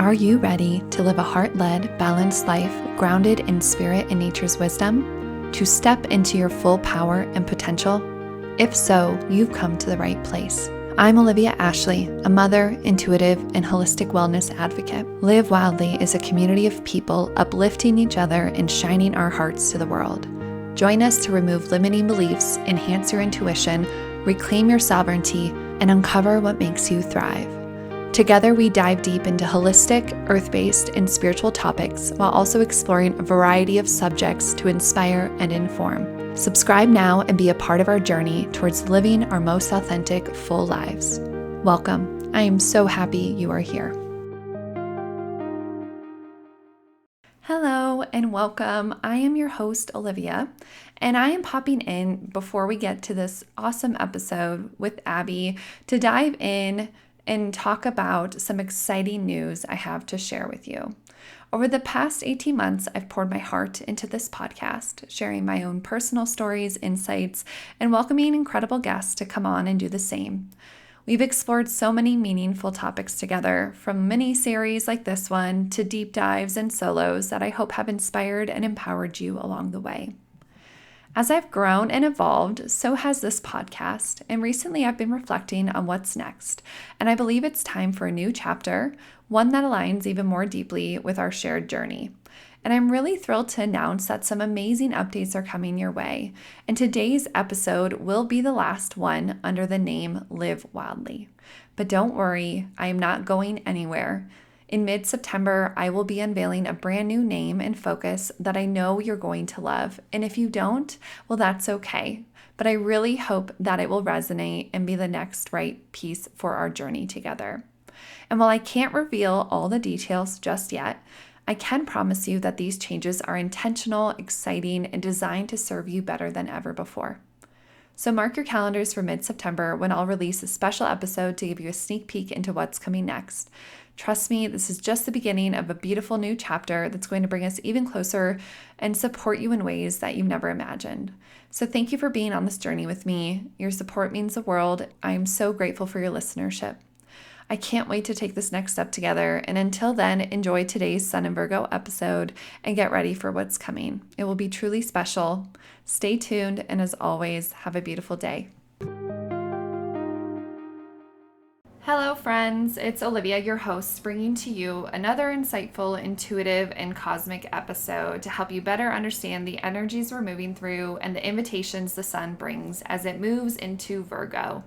Are you ready to live a heart-led, balanced life grounded in spirit and nature's wisdom? To step into your full power and potential? If so, you've come to the right place. I'm Olivia Ashley, a mother, intuitive, and holistic wellness advocate. Live Wildly is a community of people uplifting each other and shining our hearts to the world. Join us to remove limiting beliefs, enhance your intuition, reclaim your sovereignty, and uncover what makes you thrive. Together, we dive deep into holistic, earth-based, and spiritual topics while also exploring a variety of subjects to inspire and inform. Subscribe now and be a part of our journey towards living our most authentic, full lives. Welcome. I am so happy you are here. Hello and welcome. I am your host, Olivia, and I am popping in before we get to this awesome episode with Abbie to dive in and talk about some exciting news I have to share with you. Over the past 18 months, I've poured my heart into this podcast, sharing my own personal stories, insights, and welcoming incredible guests to come on and do the same. We've explored so many meaningful topics together, from mini-series like this one to deep dives and solos that I hope have inspired and empowered you along the way. As I've grown and evolved, so has this podcast, and recently I've been reflecting on what's next, and I believe it's time for a new chapter, one that aligns even more deeply with our shared journey. And I'm really thrilled to announce that some amazing updates are coming your way, and today's episode will be the last one under the name Live Wildly. But don't worry, I am not going anywhere. In mid-September, I will be unveiling a brand new name and focus that I know you're going to love. And if you don't, well, that's okay. But I really hope that it will resonate and be the next right piece for our journey together. And while I can't reveal all the details just yet, I can promise you that these changes are intentional, exciting, and designed to serve you better than ever before. So mark your calendars for mid-September when I'll release a special episode to give you a sneak peek into what's coming next. Trust me, this is just the beginning of a beautiful new chapter that's going to bring us even closer and support you in ways that you've never imagined. So thank you for being on this journey with me. Your support means the world. I am so grateful for your listenership. I can't wait to take this next step together. And until then, enjoy today's Sun and Virgo episode and get ready for what's coming. It will be truly special. Stay tuned. And as always, have a beautiful day. Hello, friends. It's Olivia, your host, bringing to you another insightful, intuitive, and cosmic episode to help you better understand the energies we're moving through and the invitations the sun brings as it moves into Virgo.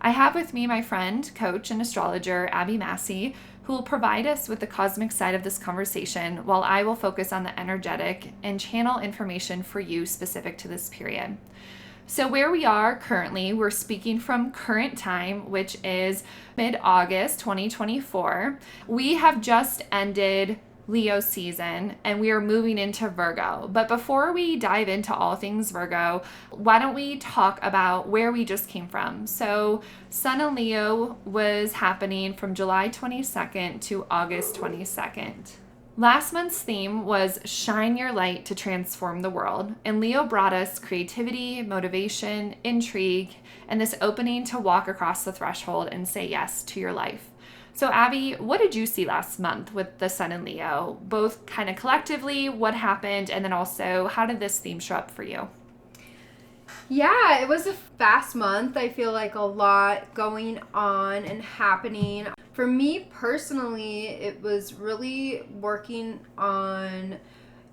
I have with me my friend, coach, and astrologer, Abbie Massey, who will provide us with the cosmic side of this conversation while I will focus on the energetic and channel information for you specific to this period. So where we are currently, we're speaking from current time, which is mid-August 2024. We have just ended Leo season and we are moving into Virgo. But before we dive into all things Virgo, why don't we talk about where we just came from? So Sun in Leo was happening from July 22nd to August 22nd. Last month's theme was Shine Your Light to Transform the World, and Leo brought us creativity, motivation, intrigue, and this opening to walk across the threshold and say yes to your life. So Abbie, what did you see last month with the Sun in Leo? Both kind of collectively, what happened, and then also how did this theme show up for you? Yeah, it was a fast month. I feel like a lot going on and happening. For me personally, it was really working on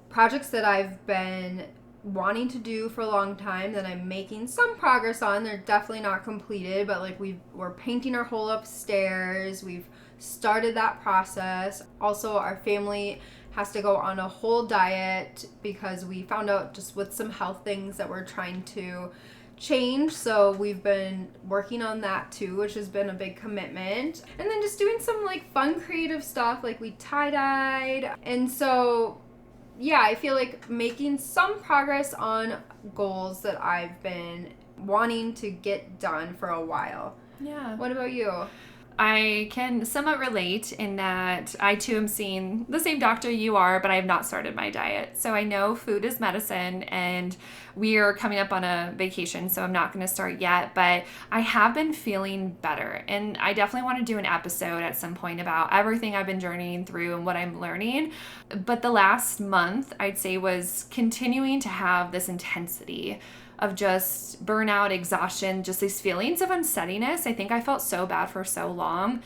projects that I've been wanting to do for a long time that I'm making some progress on. They're definitely not completed, but like we're painting our whole upstairs. We've started that process. Also, our family has to go on a whole diet because we found out just with some health things that we're trying to change. So we've been working on that too, which has been a big commitment. And then just doing some like fun creative stuff, like we tie-dyed. And so yeah, I feel like making some progress on goals that I've been wanting to get done for a while. Yeah. What about you? I can somewhat relate in that I too am seeing the same doctor you are, but I have not started my diet. So I know food is medicine, and we are coming up on a vacation, so I'm not going to start yet, but I have been feeling better. And I definitely want to do an episode at some point about everything I've been journeying through and what I'm learning. But the last month, I'd say, was continuing to have this intensity of just burnout, exhaustion, just these feelings of unsteadiness. I think I felt so bad for so long.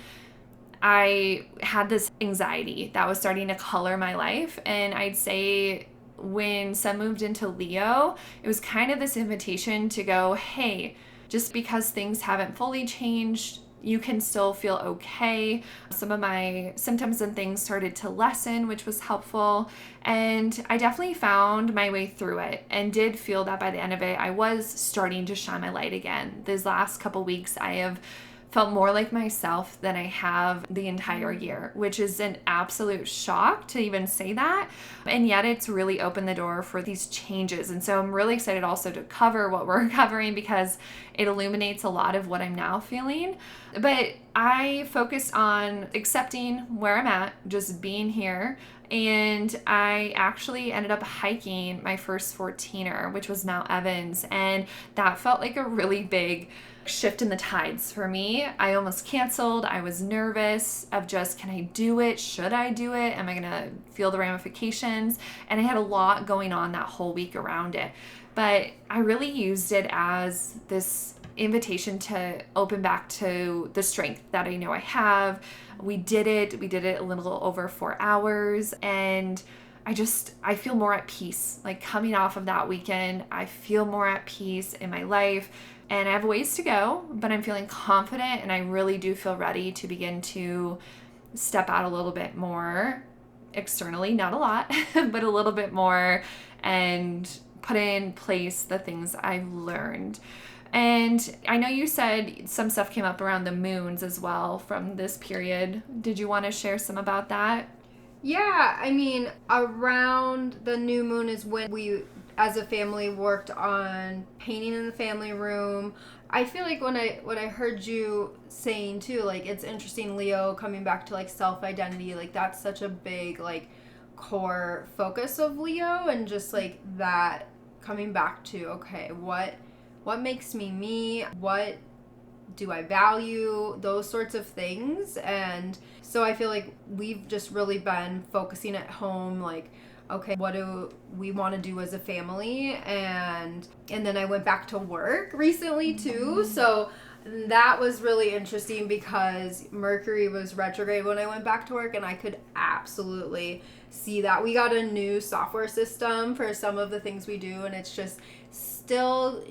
I had this anxiety that was starting to color my life. And I'd say when Sun moved into Leo, it was kind of this invitation to go, hey, just because things haven't fully changed, you can still feel okay. Some of my symptoms and things started to lessen, which was helpful. And I definitely found my way through it and did feel that by the end of it, I was starting to shine my light again. These last couple weeks, I have felt more like myself than I have the entire year, which is an absolute shock to even say that. And yet it's really opened the door for these changes. And so I'm really excited also to cover what we're covering because it illuminates a lot of what I'm now feeling. But I focus on accepting where I'm at, just being here. And I actually ended up hiking my first 14er, which was Mount Evans. And that felt like a really big shift in the tides for me. I almost canceled. I was nervous of just, can I do it? Should I do it? Am I going to feel the ramifications? And I had a lot going on that whole week around it. But I really used it as this invitation to open back to the strength that I know I have. We did it. We did it a little over 4 hours. And I feel more at peace. Like coming off of that weekend, I feel more at peace in my life. And I have ways to go, but I'm feeling confident, and I really do feel ready to begin to step out a little bit more externally, not a lot, but a little bit more, and put in place the things I've learned. And I know you said some stuff came up around the moons as well from this period. Did you want to share some about that? Yeah, I mean, around the new moon is when we, as a family, worked on painting in the family room. I feel like when I heard you saying too, like it's interesting, Leo coming back to like self identity, like that's such a big like core focus of Leo, and just like that coming back to, okay, what makes me me? What do I value? Those sorts of things. And so I feel like we've just really been focusing at home, like, okay, what do we want to do as a family? And then I went back to work recently too. So that was really interesting because Mercury was retrograde when I went back to work, and I could absolutely see that. We got a new software system for some of the things we do, and it's just still,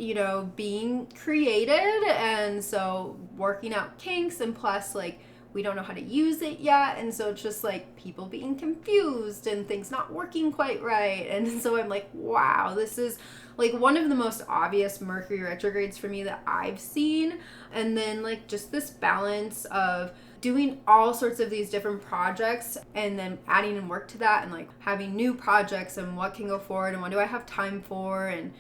being created, and so working out kinks, and plus like we don't know how to use it yet, and so it's just like people being confused and things not working quite right. And so I'm like, wow, this is like one of the most obvious Mercury retrogrades for me that I've seen. And then like just this balance of doing all sorts of these different projects and then adding in work to that, and like having new projects and what can go forward and what do I have time for, and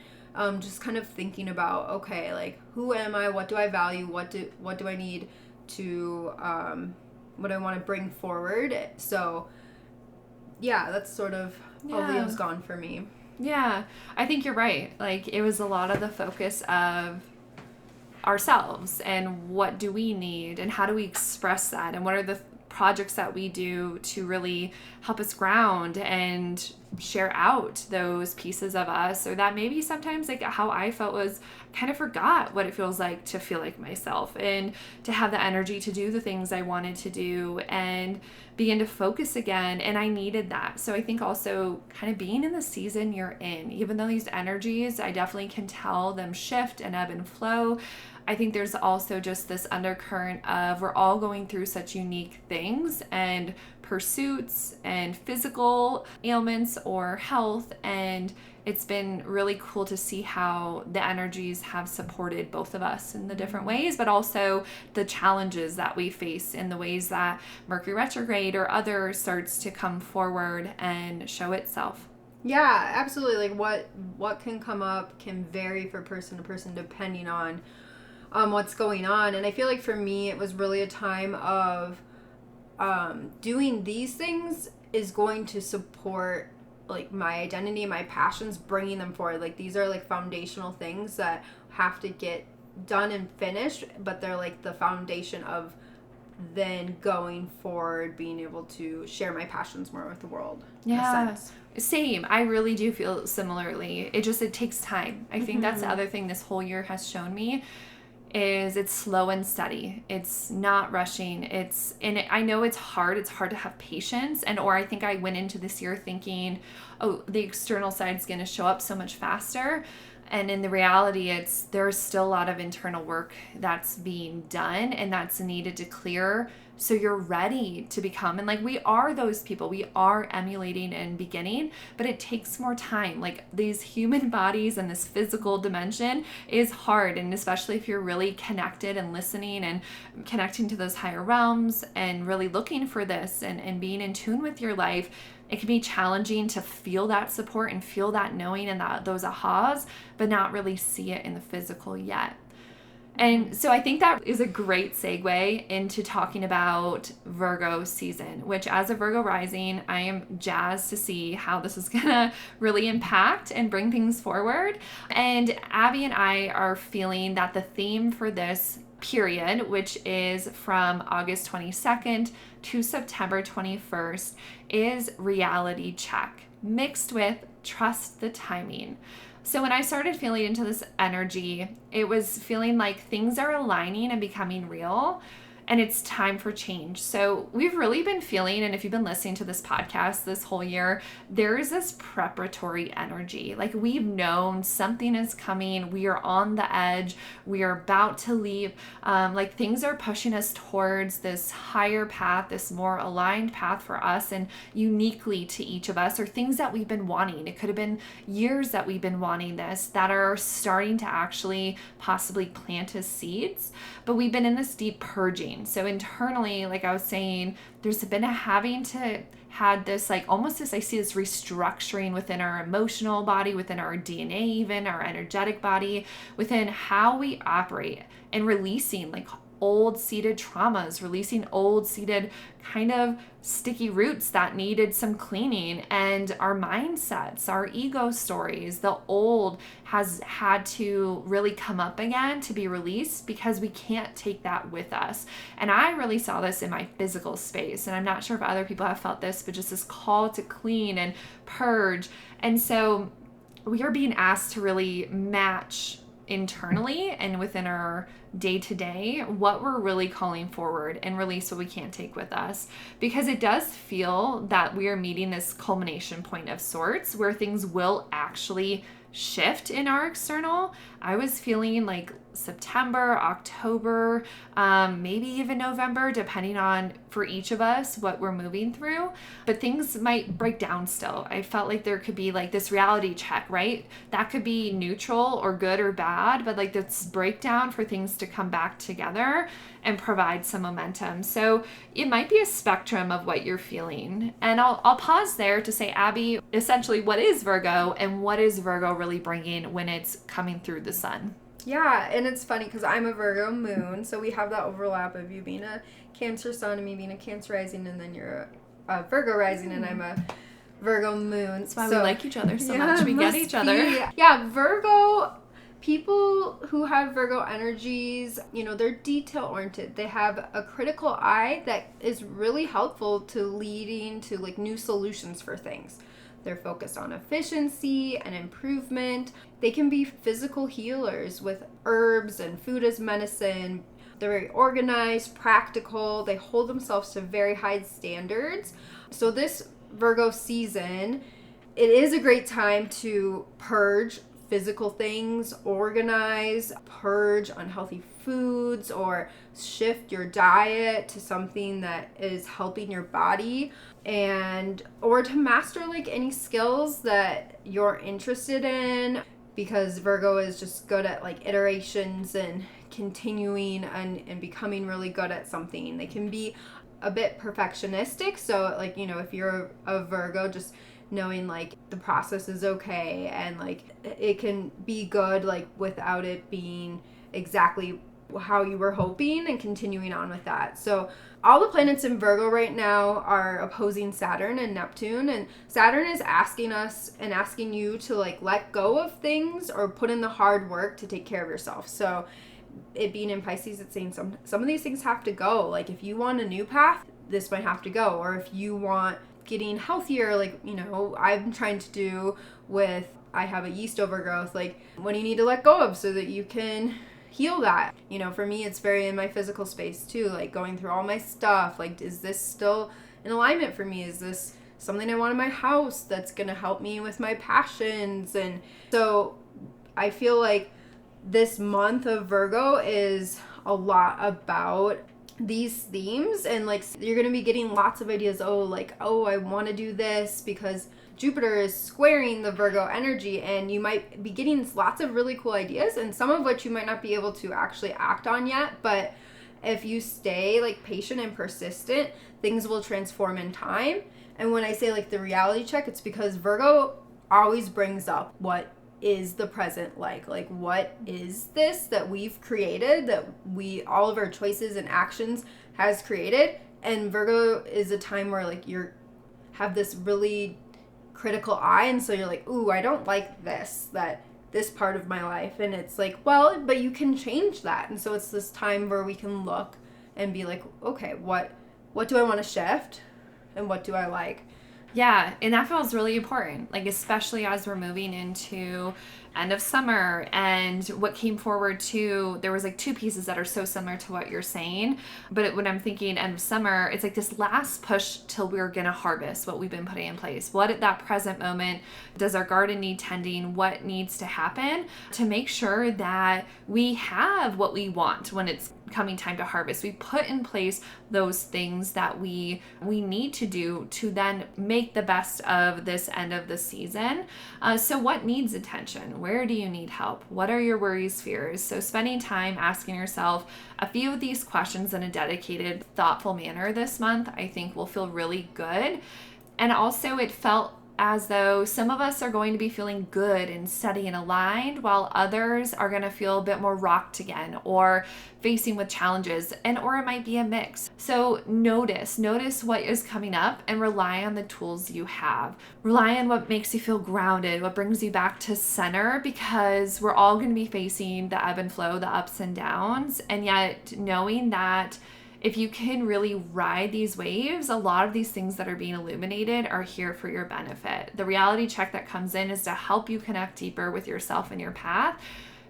just kind of thinking about, okay, like who am I, what do I value, what do I need to what I want to bring forward. So yeah, that's sort of how Leo's gone for me. Yeah, I think you're right. Like it was a lot of the focus of ourselves and what do we need and how do we express that, and what are the projects that we do to really help us ground and share out those pieces of us. Or that maybe sometimes like how I felt was kind of forgot what it feels like to feel like myself and to have the energy to do the things I wanted to do and begin to focus again. And I needed that. So I think also kind of being in the season you're in, even though these energies, I definitely can tell them shift and ebb and flow. I think there's also just this undercurrent of we're all going through such unique things and pursuits and physical ailments or health, and it's been really cool to see how the energies have supported both of us in the different ways, but also the challenges that we face in the ways that Mercury retrograde or other starts to come forward and show itself. Yeah, absolutely. Like what can come up can vary for person to person depending on what's going on. And I feel like for me, it was really a time of doing these things is going to support like my identity, my passions, bringing them forward. Like these are like foundational things that have to get done and finished, but they're like the foundation of then going forward being able to share my passions more with the world. Yeah, same. I really do feel similarly. It takes time. I think that's the other thing this whole year has shown me is it's slow and steady. It's not rushing. I know it's hard. It's hard to have patience. Or I think I went into this year thinking, oh, the external side's going to show up so much faster. And in the reality, there's still a lot of internal work that's being done and that's needed to clear so you're ready to become. And like we are those people, we are emulating and beginning, but it takes more time. Like these human bodies and this physical dimension is hard. And especially if you're really connected and listening and connecting to those higher realms and really looking for this and being in tune with your life, it can be challenging to feel that support and feel that knowing and those ahas, but not really see it in the physical yet. And so I think that is a great segue into talking about Virgo season, which as a Virgo rising, I am jazzed to see how this is going to really impact and bring things forward. And Abbie and I are feeling that the theme for this period, which is from August 22nd to September 21st, is reality check mixed with trust the timing. So when I started feeling into this energy, it was feeling like things are aligning and becoming real, and it's time for change. So we've really been feeling, and if you've been listening to this podcast this whole year, there is this preparatory energy. Like we've known something is coming. We are on the edge. We are about to leave. Like things are pushing us towards this higher path, this more aligned path for us and uniquely to each of us, or things that we've been wanting. It could have been years that we've been wanting this that are starting to actually possibly plant as seeds. But we've been in this deep purging. So internally, like I was saying, there's been a having to had this like almost this, I see this restructuring within our emotional body, within our DNA, even our energetic body, within how we operate and releasing like old seated traumas, releasing old seated kind of sticky roots that needed some cleaning, and our mindsets, our ego stories, the old has had to really come up again to be released because we can't take that with us. And I really saw this in my physical space, and I'm not sure if other people have felt this, but just this call to clean and purge. And so we are being asked to really match internally and within our day-to-day what we're really calling forward and release what we can't take with us, because it does feel that we are meeting this culmination point of sorts where things will actually shift in our external. I was feeling like September, October, maybe even November, depending on for each of us what we're moving through. But things might break down still. I felt like there could be like this reality check, right? That could be neutral or good or bad, but like this breakdown for things to come back together and provide some momentum. So it might be a spectrum of what you're feeling. And I'll pause there to say, Abbie, essentially what is Virgo and what is Virgo really bringing when it's coming through the sun? Yeah, and it's funny because I'm a Virgo moon, so we have that overlap of you being a Cancer sun and me being a Cancer rising, and then you're a Virgo rising and I'm a Virgo moon. That's why we like each other so much. We get each other. Yeah, Virgo, people who have Virgo energies, you know, they're detail-oriented. They have a critical eye that is really helpful to leading to like new solutions for things. They're focused on efficiency and improvement. They can be physical healers with herbs and food as medicine. They're very organized, practical. They hold themselves to very high standards. So this Virgo season, it is a great time to purge physical things, organize, purge unhealthy foods, or shift your diet to something that is helping your body, and or to master like any skills that you're interested in, because Virgo is just good at like iterations and continuing and becoming really good at something. They can be a bit perfectionistic, so like, you know, if you're a Virgo, just knowing like the process is okay and like it can be good like without it being exactly how you were hoping and continuing on with that. So all the planets in Virgo right now are opposing Saturn and Neptune, and Saturn is asking us and asking you to like let go of things or put in the hard work to take care of yourself. So it being in Pisces, it's saying some of these things have to go. Like if you want a new path, this might have to go. Or if you want getting healthier, like, you know, I'm trying to do with, I have a yeast overgrowth, like what do you need to let go of so that you can heal that? You know, for me, it's very in my physical space too, like going through all my stuff. Like, is this still in alignment for me? Is this something I want in my house that's going to help me with my passions? And so I feel like this month of Virgo is a lot about these themes, and like you're going to be getting lots of ideas. Oh, I want to do this because Jupiter is squaring the Virgo energy, and you might be getting lots of really cool ideas, and some of which you might not be able to actually act on yet, but if you stay like patient and persistent, things will transform in time. And when I say like the reality check, it's because Virgo always brings up what is the present like what is this that we've created, that we, all of our choices and actions has created. And Virgo is a time where like you're have this really critical eye, and so you're like, ooh, I don't like this part of my life. And it's like, well, but you can change that. And so it's this time where we can look and be like, okay, what do I want to shift and what do I like? Yeah, and that feels really important, like especially as we're moving into end of summer. And what came forward too, there was like two pieces that are so similar to what you're saying, but when I'm thinking end of summer, it's like this last push till we're gonna harvest what we've been putting in place. What at that present moment does our garden need tending? What needs to happen to make sure that we have what we want when it's coming time to harvest? We put in place those things that we need to do to then make the best of this end of the season. So what needs attention? Where do you need help? What are your worries, fears? So spending time asking yourself a few of these questions in a dedicated, thoughtful manner this month, I think will feel really good. And also it felt as though some of us are going to be feeling good and steady and aligned, while others are going to feel a bit more rocked again or facing with challenges, and or it might be a mix. So notice what is coming up and rely on the tools you have. Rely on what makes you feel grounded, what brings you back to center, because we're all going to be facing the ebb and flow, the ups and downs, and yet knowing that if you can really ride these waves, a lot of these things that are being illuminated are here for your benefit. The reality check that comes in is to help you connect deeper with yourself and your path.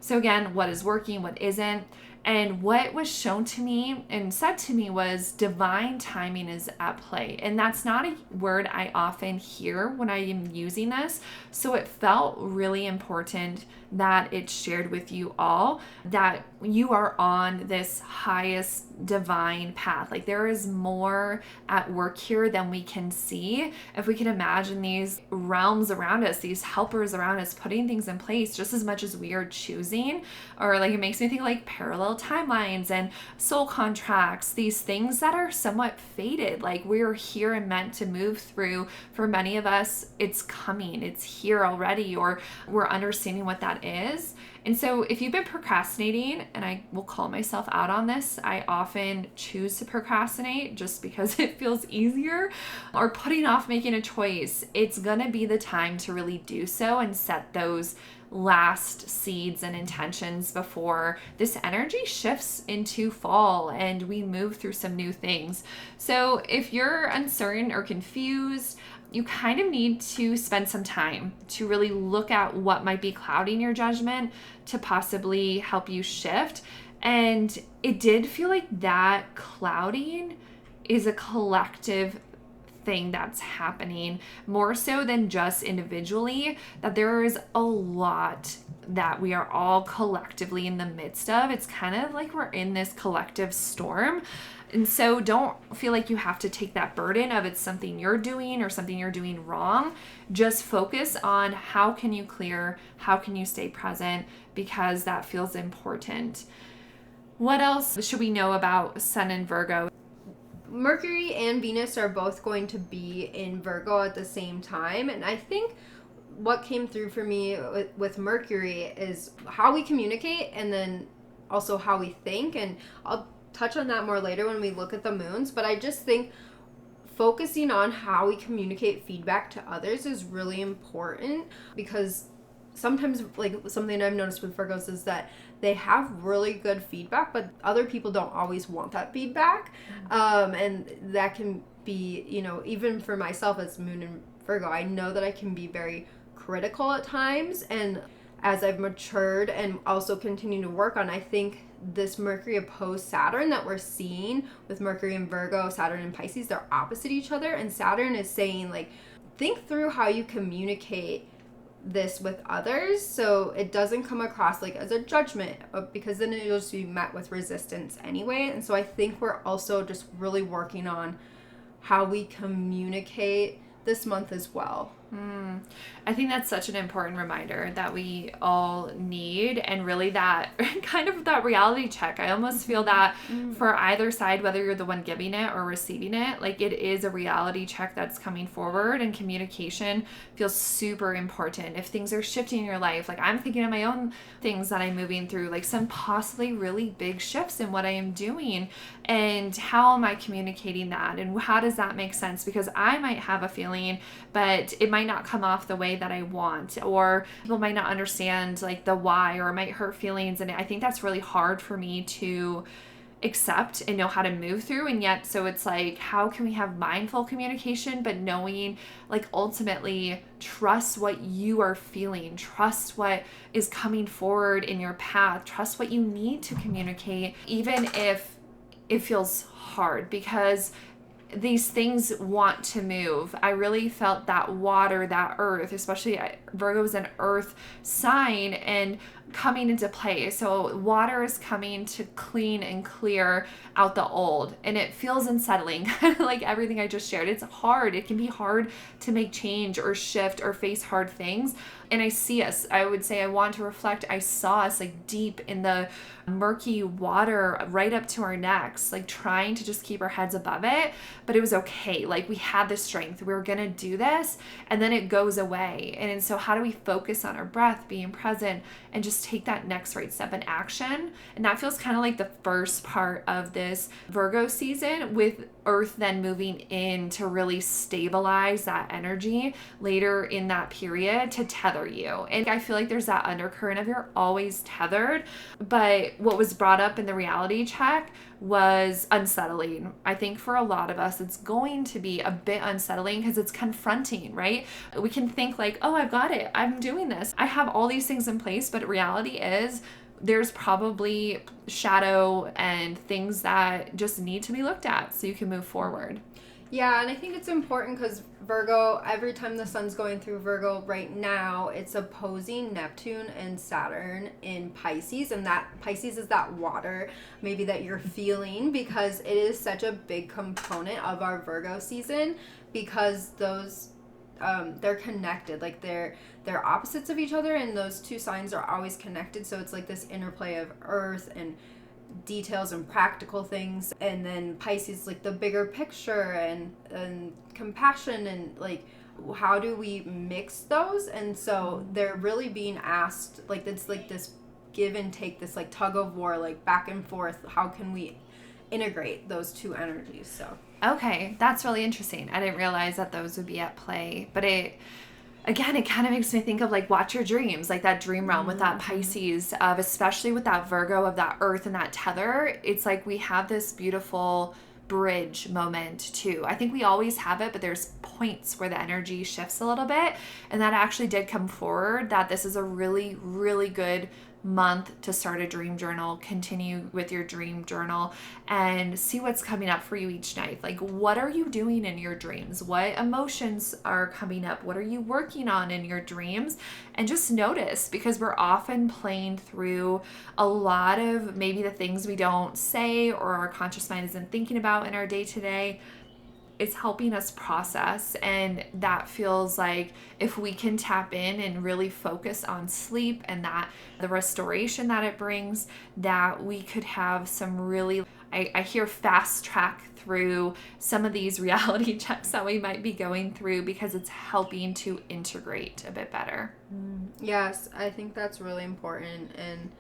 So again, what is working, what isn't? And what was shown to me and said to me was divine timing is at play. And that's not a word I often hear when I am using this. So it felt really important that it's shared with you all, that you are on this highest divine path. Like there is more at work here than we can see. If we can imagine these realms around us, these helpers around us putting things in place just as much as we are choosing, or like it makes me think like parallel timelines and soul contracts, these things that are somewhat fated. Like we're here and meant to move through. For many of us, it's coming, it's here already, or we're understanding what that is. And so if you've been procrastinating, and I will call myself out on this, I often choose to procrastinate just because it feels easier, or putting off making a choice, it's gonna be the time to really do so and set those last seeds and intentions before this energy shifts into fall and we move through some new things. So if you're uncertain or confused, you kind of need to spend some time to really look at what might be clouding your judgment to possibly help you shift. And it did feel like that clouding is a collective thing that's happening more so than just individually, that there is a lot that we are all collectively in the midst of. It's kind of like we're in this collective storm. And so don't feel like you have to take that burden of it's something you're doing or something you're doing wrong. Just focus on how can you clear, how can you stay present, because that feels important. What else should we know about Sun and Virgo? Mercury and Venus are both going to be in Virgo at the same time. And I think what came through for me with Mercury is how we communicate, and then also how we think. And I'll touch on that more later when we look at the moons. But I just think focusing on how we communicate feedback to others is really important, because sometimes, like, something I've noticed with Virgos is that they have really good feedback, but other people don't always want that feedback. And that can be, even for myself as Moon and Virgo, I know that I can be very critical at times. And as I've matured and also continue to work on, I think this Mercury opposed Saturn that we're seeing with Mercury in Virgo, Saturn in Pisces, they're opposite each other. And Saturn is saying, like, think through how you communicate this with others so it doesn't come across like as a judgment, because then it'll just be met with resistance anyway. And so I think we're also just really working on how we communicate this month as well. I think that's such an important reminder that we all need, and really that kind of that reality check. I almost feel that for either side, whether you're the one giving it or receiving it, like it is a reality check that's coming forward, and communication feels super important. If things are shifting in your life, like I'm thinking of my own things that I'm moving through, like some possibly really big shifts in what I am doing, and how am I communicating that, and how does that make sense? Because I might have a feeling, but it might not come off the way that I want, or people might not understand like the why, or it might hurt feelings. And I think that's really hard for me to accept and know how to move through. And yet, so it's like, how can we have mindful communication, but knowing, like, ultimately trust what you are feeling, trust what is coming forward in your path, trust what you need to communicate, even if it feels hard, because these things want to move. I really felt that water, that earth, especially Virgo is an earth sign, and coming into play. So water is coming to clean and clear out the old, and it feels unsettling, kind of like everything I just shared. It's hard. It can be hard to make change or shift or face hard things. And I see us, I would say, I want to reflect, I saw us like deep in the murky water right up to our necks, like trying to just keep our heads above it. But it was okay. Like we had the strength. We were going to do this, and then it goes away. And so how do we focus on our breath, being present, and just take that next right step in action? And that feels kind of like the first part of this Virgo season, with Earth then moving in to really stabilize that energy later in that period to tether you. And I feel like there's that undercurrent of you're always tethered. But what was brought up in the reality check was unsettling. I think for a lot of us, it's going to be a bit unsettling because it's confronting, right? We can think like, oh, I've got it. I'm doing this. I have all these things in place. But reality is, there's probably shadow and things that just need to be looked at so you can move forward. Yeah, and I think it's important because Virgo, every time the sun's going through Virgo right now, it's opposing Neptune and Saturn in Pisces. And that Pisces is that water maybe that you're feeling, because it is such a big component of our Virgo season, because those they're connected, like they're opposites of each other, and those two signs are always connected. So it's like this interplay of earth and details and practical things, and then Pisces, like the bigger picture and compassion, and like how do we mix those? And so they're really being asked, like it's like this give and take, this like tug of war, like back and forth. How can we integrate those two energies? So okay, that's really interesting. I didn't realize that those would be at play, but it kind of makes me think of like watch your dreams, like that dream realm with that Pisces, of especially with that Virgo of that earth and that tether. It's like we have this beautiful bridge moment too. I think we always have it, but there's points where the energy shifts a little bit, and that actually did come forward that this is a really, really good month to start a dream journal. Continue with your dream journal and see what's coming up for you each night. Like, what are you doing in your dreams? What emotions are coming up? What are you working on in your dreams? And just notice, because we're often playing through a lot of maybe the things we don't say or our conscious mind isn't thinking about in our day-to-day. It's helping us process, and that feels like if we can tap in and really focus on sleep and that the restoration that it brings, that we could have some really, I hear fast track through some of these reality checks that we might be going through, because it's helping to integrate a bit better. yes, I think that's really important. And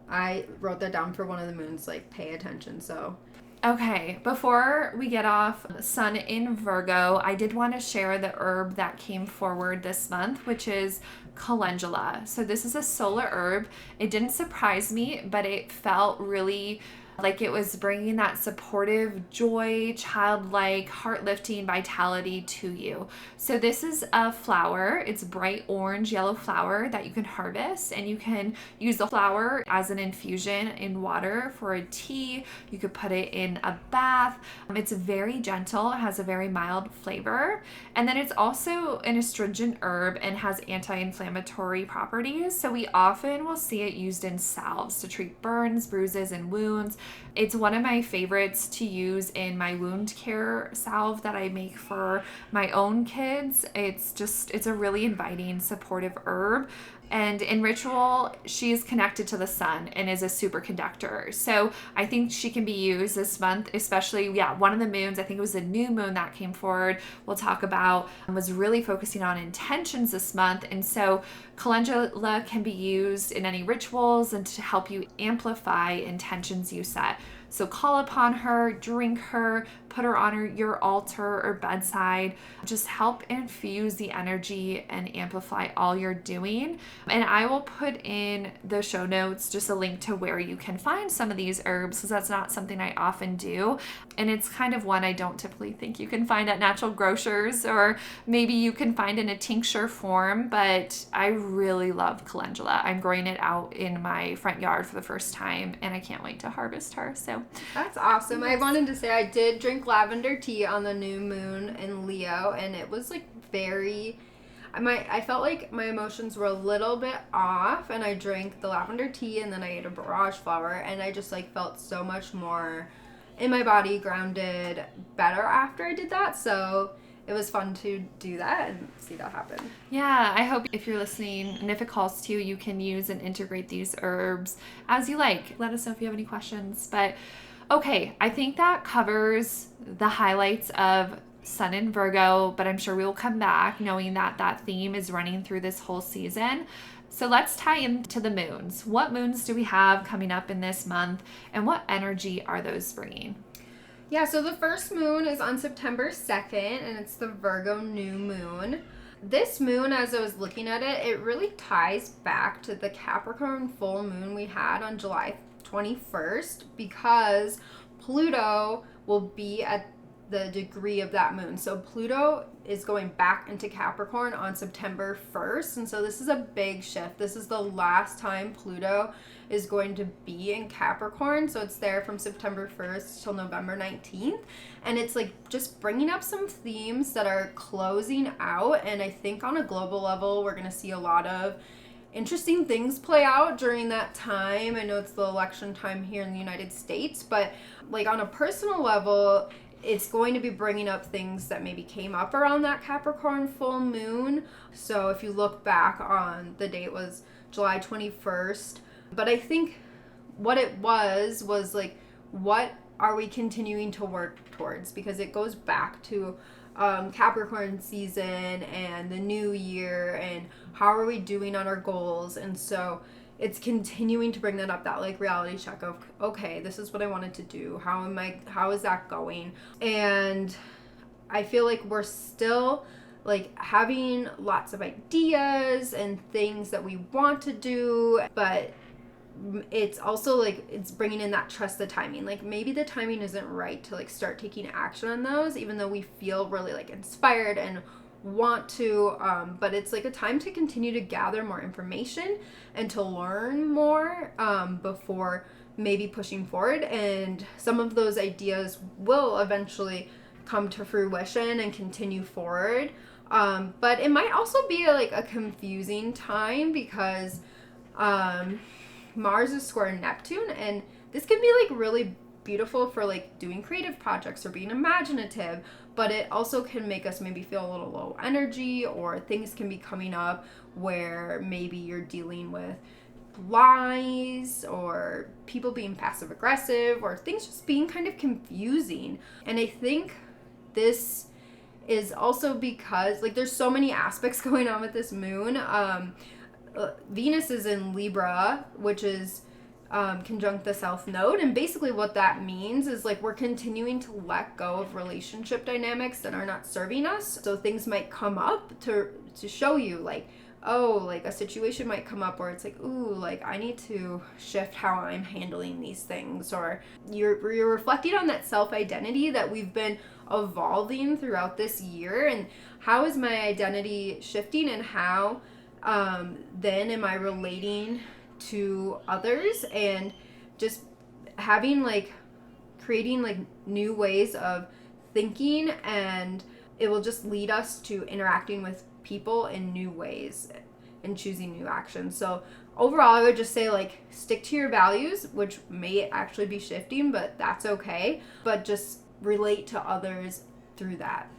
I wrote that down for one of the moons, like pay attention. So Okay, before we get off Sun in Virgo, I did want to share the herb that came forward this month, which is calendula. So, this is a solar herb. It didn't surprise me, but it felt really like it was bringing that supportive joy, childlike, heart lifting vitality to you. So, this is a flower. It's bright orange, yellow flower that you can harvest, and you can use the flower as an infusion in water for a tea. You could put it in a bath. It's very gentle, it has a very mild flavor. And then it's also an astringent herb and has anti inflammatory properties. So, we often will see it used in salves to treat burns, bruises, and wounds. It's one of my favorites to use in my wound care salve that I make for my own kids. It's a really inviting, supportive herb. And in ritual, she is connected to the sun and is a superconductor. So I think she can be used this month, especially, one of the moons, I think it was the new moon that came forward, we'll talk about, was really focusing on intentions this month. And so calendula can be used in any rituals and to help you amplify intentions you set. So call upon her, drink her, put her on your altar or bedside. Just help infuse the energy and amplify all you're doing. And I will put in the show notes just a link to where you can find some of these herbs, because that's not something I often do. And it's kind of one I don't typically think you can find at natural grocers, or maybe you can find in a tincture form, but I really love calendula. I'm growing it out in my front yard for the first time, and I can't wait to harvest her. So that's awesome. I wanted to say I did drink lavender tea on the new moon in Leo, and it was like I felt like my emotions were a little bit off, and I drank the lavender tea, and then I ate a borage flower, and I just like felt so much more in my body, grounded, better after I did that. So it was fun to do that and see that happen. Yeah, I hope if you're listening and if it calls to you, you can use and integrate these herbs as you like. Let us know if you have any questions. But okay, I think that covers the highlights of Sun in Virgo, but I'm sure we will come back knowing that that theme is running through this whole season. So let's tie into the moons. What moons do we have coming up in this month, and what energy are those bringing? Yeah, so the first moon is on September 2nd, and it's the Virgo new moon. This moon, as I was looking at it, it really ties back to the Capricorn full moon we had on July 21st, because Pluto will be at the degree of that moon. So Pluto is going back into Capricorn on September 1st. And so this is a big shift. This is the last time Pluto is going to be in Capricorn. So it's there from September 1st till November 19th. And it's like just bringing up some themes that are closing out. And I think on a global level, we're going to see a lot of interesting things play out during that time. I know it's the election time here in the United States, but like on a personal level, it's going to be bringing up things that maybe came up around that Capricorn full moon. So if you look back on the date was July 21st. But I think what it was like, what are we continuing to work towards? Because it goes back to Capricorn season and the new year, and how are we doing on our goals? And so it's continuing to bring that up, that like reality check of, okay, this is what I wanted to do. How is that going? And I feel like we're still like having lots of ideas and things that we want to do, but it's also like it's bringing in that trust the timing. Like maybe the timing isn't right to like start taking action on those, even though we feel really like inspired and want to, but it's like a time to continue to gather more information and to learn more before maybe pushing forward. And some of those ideas will eventually come to fruition and continue forward, but it might also be like a confusing time because Mars is square Neptune, and this can be like really beautiful for like doing creative projects or being imaginative, but it also can make us maybe feel a little low energy, or things can be coming up where maybe you're dealing with lies or people being passive aggressive or things just being kind of confusing. And I think this is also because like there's so many aspects going on with this moon. Venus is in Libra, which is conjunct the South Node. And basically what that means is like we're continuing to let go of relationship dynamics that are not serving us. So things might come up to show you like, oh, like a situation might come up where it's like, ooh, like I need to shift how I'm handling these things. Or you're reflecting on that self-identity that we've been evolving throughout this year, and how is my identity shifting, and how then am I relating to others, and just having like creating like new ways of thinking, and it will just lead us to interacting with people in new ways and choosing new actions. So overall, I would just say like stick to your values, which may actually be shifting, but that's okay. But just relate to others through that.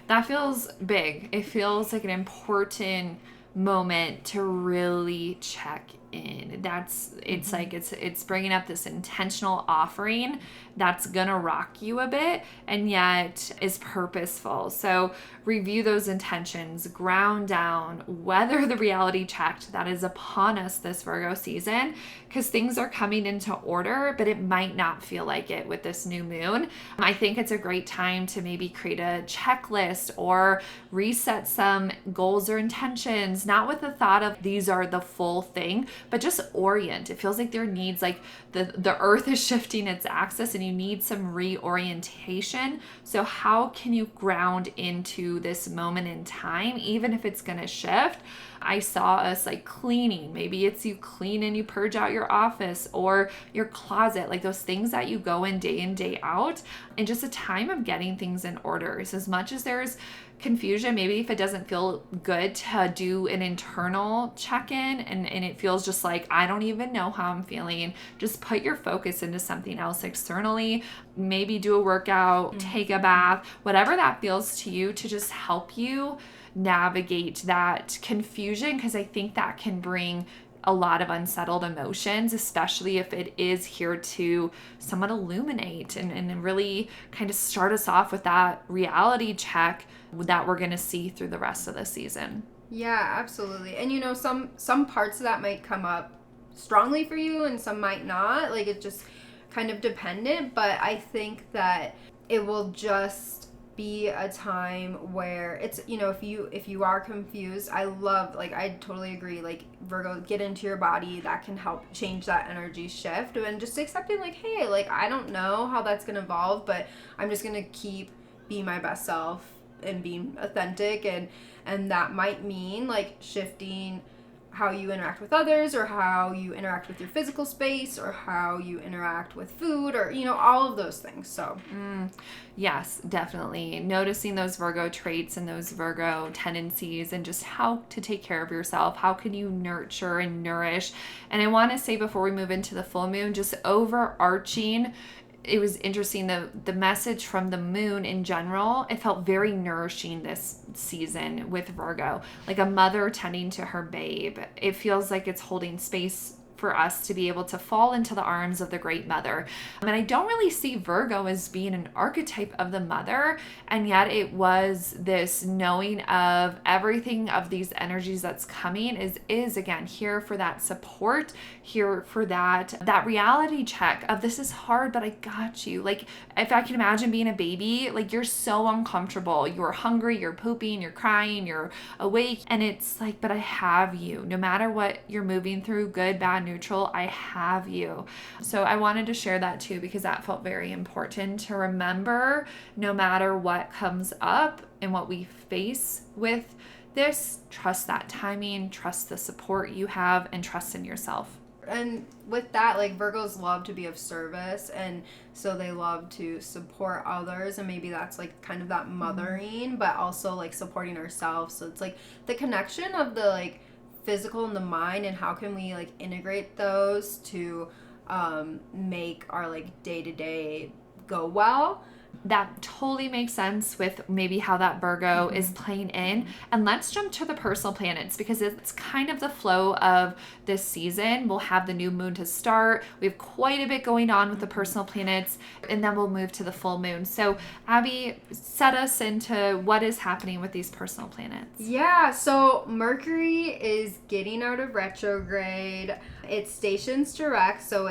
That feels big. It feels like an important moment to really check in. It's like it's bringing up this intentional offering that's gonna rock you a bit and yet is purposeful. So review those intentions, ground down, weather the reality check that is upon us this Virgo season, because things are coming into order, but it might not feel like it with this new moon. I think it's a great time to maybe create a checklist or reset some goals or intentions, not with the thought of these are the full thing, but just orient. It feels like there needs like the earth is shifting its axis and you need some reorientation. So how can you ground into this moment in time, even if it's going to shift? I saw us like cleaning. Maybe it's you clean and you purge out your office or your closet, like those things that you go in day out, and just a time of getting things in order. So as much as there's confusion, maybe if it doesn't feel good to do an internal check-in and it feels just like I don't even know how I'm feeling, just put your focus into something else externally. Maybe do a workout, take a bath, whatever that feels to you, to just help you navigate that confusion, because I think that can bring a lot of unsettled emotions, especially if it is here to somewhat illuminate and really kind of start us off with that reality check that we're going to see through the rest of the season. Yeah, absolutely. And you know, some parts of that might come up strongly for you and some might not. Like it's just kind of dependent, but I think that it will just be a time where it's, you know, if you are confused, I totally agree, like Virgo, get into your body. That can help change that energy shift, and just accepting like, hey, like I don't know how that's gonna evolve, but I'm just gonna keep being my best self and being authentic, and that might mean like shifting how you interact with others, or how you interact with your physical space, or how you interact with food, or, you know, all of those things. So yes, definitely noticing those Virgo traits and those Virgo tendencies, and just how to take care of yourself. How can you nurture and nourish? And I want to say before we move into the full moon, just overarching, it was interesting, the message from the moon in general, it felt very nourishing this season with Virgo, like a mother tending to her babe. It feels like it's holding space for us to be able to fall into the arms of the great mother. And I don't really see Virgo as being an archetype of the mother, and yet it was this knowing of everything of these energies that's coming is again here for that support, here for that reality check of this is hard, but I got you. Like if I can imagine being a baby, like you're so uncomfortable, you're hungry, you're pooping, you're crying, you're awake, and it's like, but I have you. No matter what you're moving through, good, bad, neutral, I have you. So I wanted to share that too, because that felt very important to remember. No matter what comes up and what we face with this, trust that timing, trust the support you have, and trust in yourself. And with that, like Virgos love to be of service, and so they love to support others, and maybe that's like kind of that mothering, but also like supporting ourselves. So it's like the connection of the like physical and the mind, and how can we like integrate those to make our like day-to-day go well. That totally makes sense with maybe how that Virgo is playing in. And let's jump to the personal planets because it's kind of the flow of this season. We'll have the new moon to start. We have quite a bit going on with the personal planets, and then we'll move to the full moon. So, Abbie, set us into what is happening with these personal planets. Yeah, so Mercury is getting out of retrograde. It stations direct, so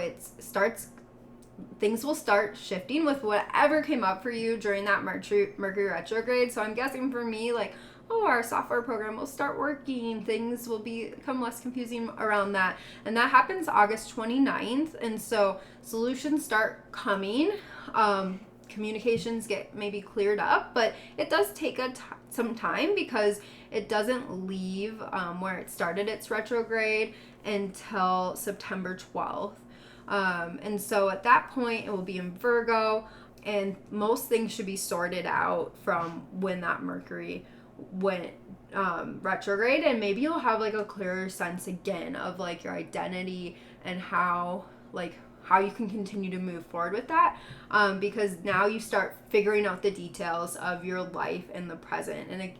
things will start shifting with whatever came up for you during that Mercury retrograde. So I'm guessing for me, like, our software program will start working. Things will become less confusing around that. And that happens August 29th. And so solutions start coming. Communications get maybe cleared up, but it does take some time because it doesn't leave where it started its retrograde until September 12th. And so at that point, it will be in Virgo, and most things should be sorted out from when that Mercury went retrograde, and maybe you'll have like a clearer sense again of like your identity and how you can continue to move forward with that, because now you start figuring out the details of your life in the present, and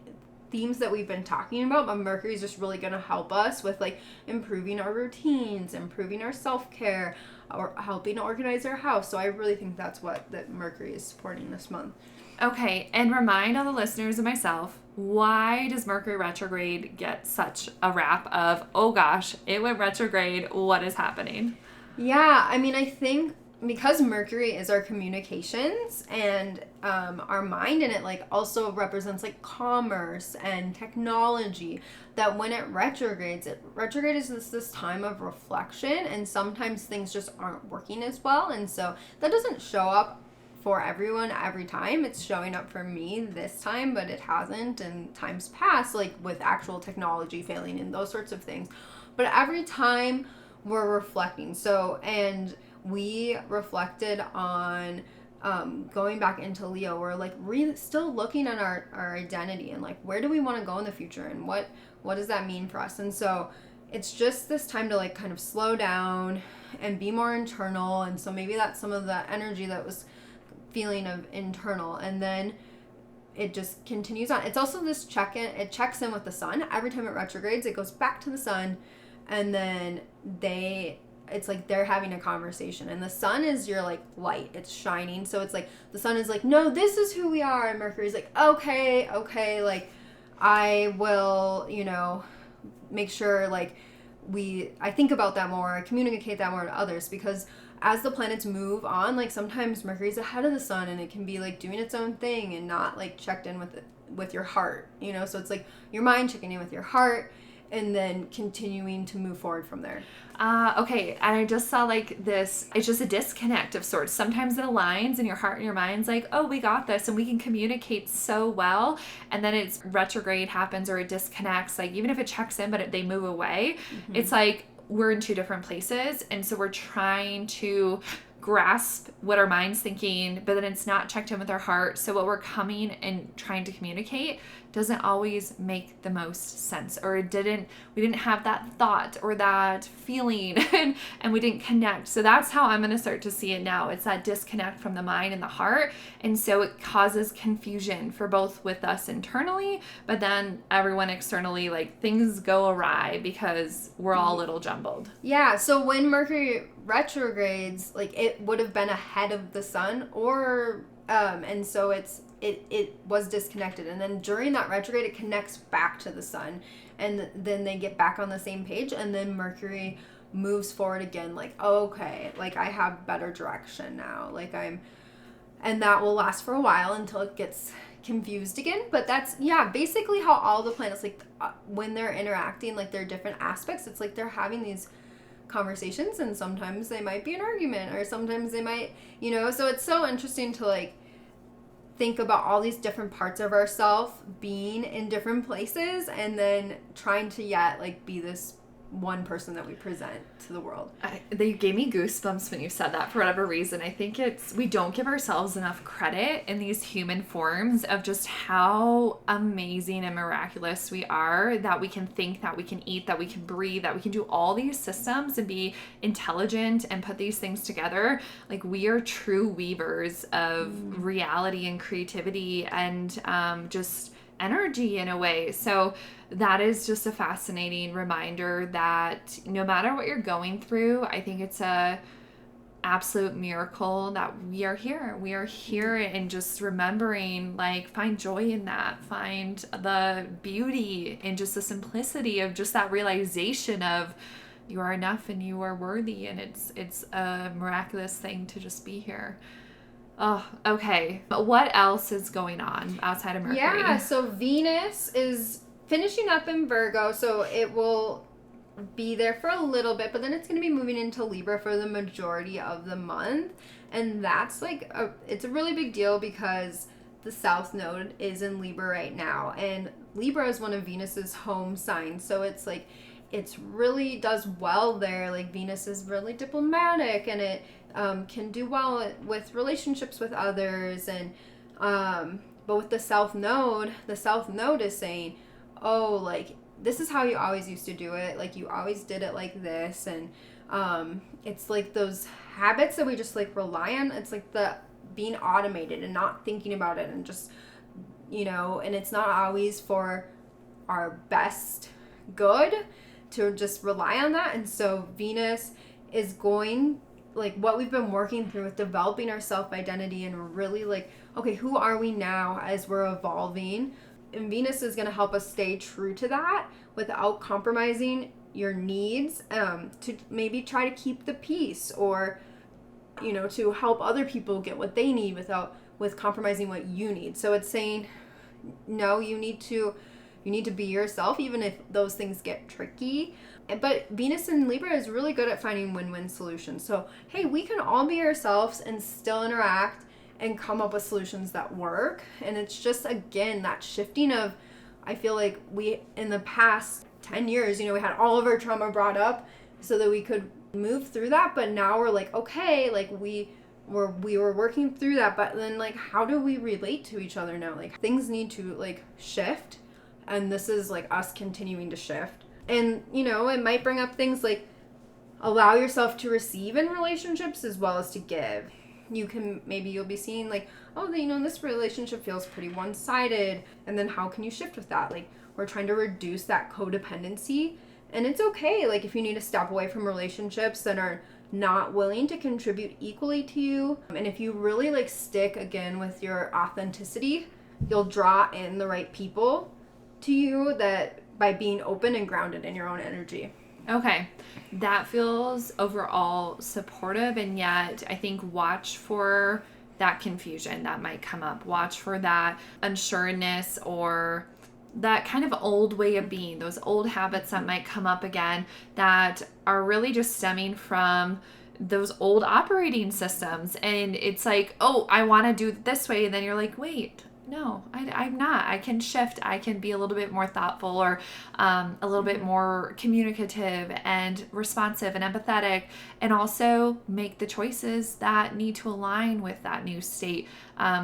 themes that we've been talking about, but Mercury is just really going to help us with like improving our routines, improving our self-care, or helping to organize our house. So I really think that's what that Mercury is supporting this month. Okay, and remind all the listeners and myself, why does Mercury retrograde get such a rap of, oh gosh, it went retrograde, what is happening? Yeah, I mean, I think because Mercury is our communications and our mind, and it like also represents like commerce and technology, that when it retrogrades is this time of reflection, and sometimes things just aren't working as well. And so that doesn't show up for everyone every time. It's showing up for me this time, but it hasn't in times past, like with actual technology failing and those sorts of things. But every time we're reflecting. And we reflected on going back into Leo. We're like still looking at our identity and like where do we want to go in the future, and what does that mean for us. And so it's just this time to like kind of slow down and be more internal. And so maybe that's some of the energy that was feeling of internal, and then it just continues on. It's also this check-in. It checks in with the sun. Every time it retrogrades, it goes back to the sun, and then it's like they're having a conversation, and the sun is your like light. It's shining. So it's like the sun is like, no, this is who we are. And Mercury's like, okay, like I will, make sure like I think about that more. I communicate that more to others, because as the planets move on, like sometimes Mercury's ahead of the sun and it can be like doing its own thing and not like checked in with your heart, so it's like your mind checking in with your heart and then continuing to move forward from there. Okay, and I just saw like this, it's just a disconnect of sorts. Sometimes it aligns and your heart and your mind's like, oh, we got this, and we can communicate so well, and then it's retrograde happens or it disconnects, like even if it checks in but they move away, it's like we're in two different places, and so we're trying to grasp what our mind's thinking, but then it's not checked in with our heart. So what we're coming and trying to communicate doesn't always make the most sense, or we didn't have that thought or that feeling and we didn't connect. So that's how I'm going to start to see it now. It's that disconnect from the mind and the heart. And so it causes confusion for both with us internally, but then everyone externally, like things go awry because we're all a little jumbled. Yeah. So when Mercury retrogrades, like it would have been ahead of the sun, or and so it was disconnected, and then during that retrograde it connects back to the sun, and then they get back on the same page, and then Mercury moves forward again, like, oh, okay, like I have better direction now, and that will last for a while until it gets confused again. But that's basically how all the planets, like when they're interacting, like their different aspects, it's like they're having these conversations, and sometimes they might be an argument, or sometimes they might, so it's so interesting to like think about all these different parts of ourselves being in different places, and then trying to like be this one person that we present to the world. They gave me goosebumps when you said that for whatever reason. I think we don't give ourselves enough credit in these human forms of just how amazing and miraculous we are, that we can think, that we can eat, that we can breathe, that we can do all these systems and be intelligent and put these things together. Like, we are true weavers of reality and creativity and just energy in a way. So that is just a fascinating reminder that no matter what you're going through, I think it's a absolute miracle that we are here. We are here, and just remembering, like, find joy in that, find the beauty in just the simplicity of just that realization of you are enough and you are worthy, and it's a miraculous thing to just be here. Oh, okay. But what else is going on outside of Mercury? Yeah, so Venus is finishing up in Virgo, so it will be there for a little bit, but then it's going to be moving into Libra for the majority of the month. And that's like, it's a really big deal because the South Node is in Libra right now. And Libra is one of Venus's home signs. So it's like, it's really does well there. Like, Venus is really diplomatic, and it can do well with relationships with others. And but with the South Node is saying, oh, like, this is how you always used to do it. Like, you always did it like this. And it's like those habits that we just like rely on. It's like the being automated and not thinking about it, and just, and it's not always for our best good to just rely on that. And so Venus is going, like, what we've been working through with developing our self-identity and really like, okay, who are we now as we're evolving? And Venus is going to help us stay true to that without compromising your needs, to maybe try to keep the peace, or, to help other people get what they need with compromising what you need. So it's saying, no, you need to be yourself, even if those things get tricky. But Venus in Libra is really good at finding win-win solutions. So, hey, we can all be ourselves and still interact and come up with solutions that work. And it's just, again, that shifting of, I feel like we, in the past 10 years, we had all of our trauma brought up so that we could move through that. But now we're like, okay, like, we were working through that, but then, like, how do we relate to each other now? Like, things need to, like, shift. And this is, like, us continuing to shift. And, it might bring up things like allow yourself to receive in relationships as well as to give. You'll be seeing, like, oh, this relationship feels pretty one-sided. And then how can you shift with that? Like, we're trying to reduce that codependency. And it's okay, like, if you need to step away from relationships that are not willing to contribute equally to you. And if you really, like, stick, again, with your authenticity, you'll draw in the right people to you, that by being open and grounded in your own energy. Okay, that feels overall supportive, and yet I think watch for that confusion that might come up. Watch for that unsureness, or that kind of old way of being, those old habits that might come up again that are really just stemming from those old operating systems. And it's like, oh, I want to do it this way. And then you're like, wait, no, I'm not. I can shift. I can be a little bit more thoughtful, or a little bit more communicative and responsive and empathetic, and also make the choices that need to align with that new state,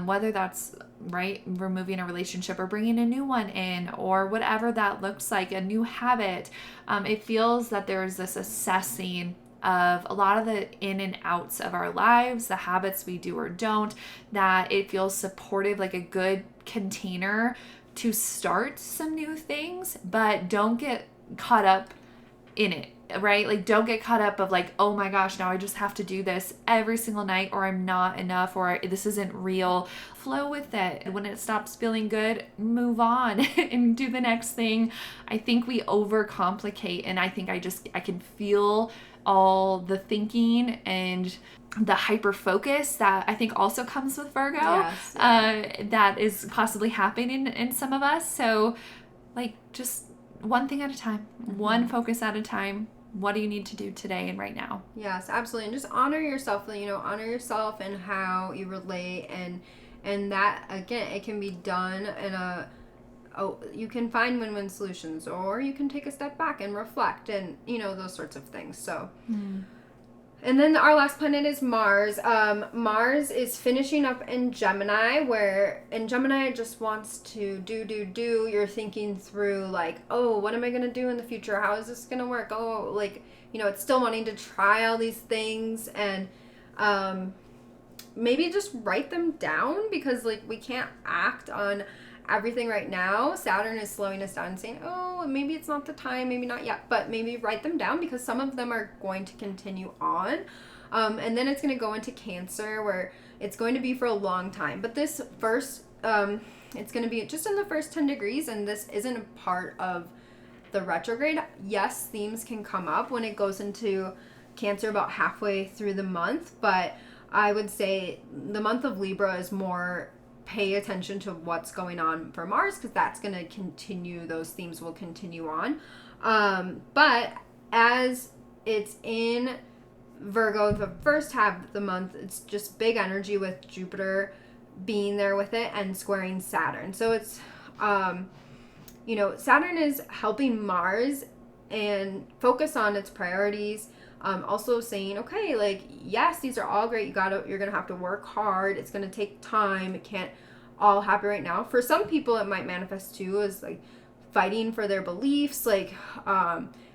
whether that's removing a relationship or bringing a new one in, or whatever that looks like, a new habit. It feels that there's this assessing of a lot of the in and outs of our lives, the habits we do or don't, that it feels supportive, like a good container to start some new things, but don't get caught up in it, right? Like, don't get caught up of like, oh my gosh, now I just have to do this every single night, or I'm not enough, or this isn't real. Flow with it. When it stops feeling good, move on and do the next thing. I think we overcomplicate, and I think I can feel all the thinking and the hyper focus that I think also comes with Virgo. Yes, yeah. That is possibly happening in some of us. So, like, just one thing at a time, one focus at a time. What do you need to do today and right now? Yes, absolutely. And just honor yourself, honor yourself and how you relate, and that, again, it can be done in a oh, you can find win-win solutions, or you can take a step back and reflect, and those sorts of things. So and then our last planet is Mars. Mars is finishing up in Gemini, where in Gemini it just wants to do. You're thinking through like, oh, what am I going to do in the future? How is this going to work? Oh, like, it's still wanting to try all these things, and maybe just write them down, because like we can't act on everything right now. Saturn is slowing us down and saying, oh, maybe it's not the time, maybe not yet, but maybe write them down, because some of them are going to continue on. And then it's going to go into Cancer, where it's going to be for a long time. But this first, it's going to be just in the first 10 degrees, and this isn't a part of the retrograde. Yes, themes can come up when it goes into Cancer about halfway through the month, but I would say the month of Libra is more pay attention to what's going on for Mars, because that's going to continue, those themes will continue on. But as it's in Virgo, the first half of the month, it's just big energy with Jupiter being there with it and squaring Saturn. So it's, Saturn is helping Mars and focus on its priorities. Also saying, okay, like, yes, these are all great. You're going to have to work hard. It's going to take time. It can't all happen right now. For some people, it might manifest too as like fighting for their beliefs, like,